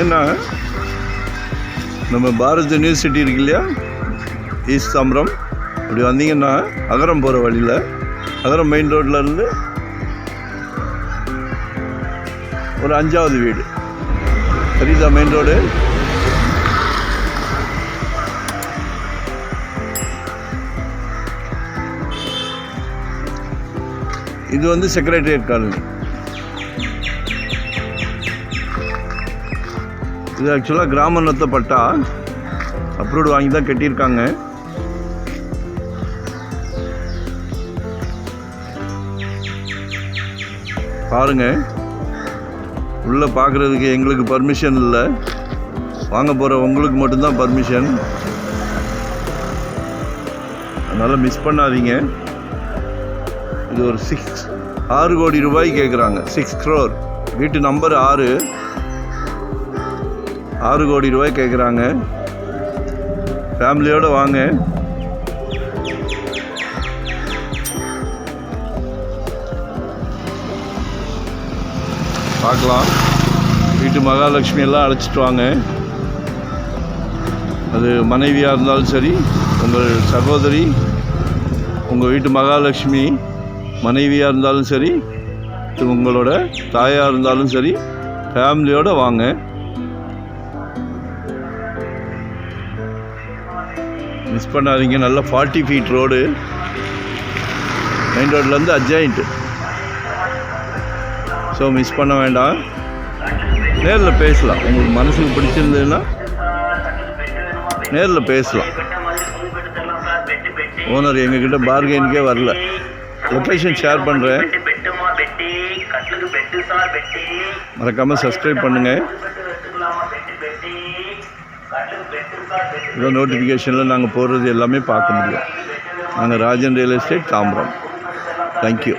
வந்தீங்கன்னா நம்ம பாரத் யூனிவர்சிட்டி இருக்கு இல்லையா, ஈஸ்ட் தாம்பரம், இப்படி வந்தீங்கன்னா அகரம் போகிற வழியில், அகரம் மெயின் ரோட்லேருந்து ஒரு 5வது வீடு சரிதா மெயின் ரோடு. இது வந்து செக்ரட்டரியேட் காலனி. இது ஆக்சுவலாக கிராம நத்த பட்டா அப்ரூவ்டு வாங்கி தான் கட்டியிருக்காங்க. பாருங்கள், உள்ளே பார்க்குறதுக்கு எங்களுக்கு பர்மிஷன் இல்லை, வாங்க போகிற உங்களுக்கு மட்டும்தான் பர்மிஷன். அதனால் மிஸ் பண்ணாதீங்க. இது ஒரு 6 கோடி ரூபாய் கேட்குறாங்க. 6 crore. வீட்டு நம்பர் 6 கோடி ரூபாய் கேட்குறாங்க. ஃபேமிலியோடு வாங்க. பார்க்கலாம். வீட்டு மகாலட்சுமி எல்லாம் அழைச்சிட்டு வாங்க. அது மனைவியாக இருந்தாலும் சரி, உங்கள் சகோதரி, உங்கள் வீட்டு மகாலட்சுமி மனைவியாக இருந்தாலும் சரி, உங்களோட தாயாக இருந்தாலும் சரி, ஃபேமிலியோடு வாங்க. மிஸ் பண்ணாதீங்க. நல்ல 40 feet ரோடு, மெயின் ரோட்லேருந்து அட்ஜாயிண்ட்டு. ஸோ மிஸ் பண்ண வேண்டாம். நேரில் பேசலாம். உங்களுக்கு மனசுக்கு பிடிச்சிருந்ததுன்னா நேரில் பேசலாம். ஓனர் எங்ககிட்ட பார்கெயினுக்கே வரல. லொக்கேஷன் ஷேர் பண்ணுறேன், மறக்காமல் சப்ஸ்கிரைப் பண்ணுங்கள். இதோ நோட்டிஃபிகேஷனில் நாங்கள் போடுறது எல்லாமே பார்க்க முடியும். நாங்கள் Rajan real estate Tambaram. Thank you.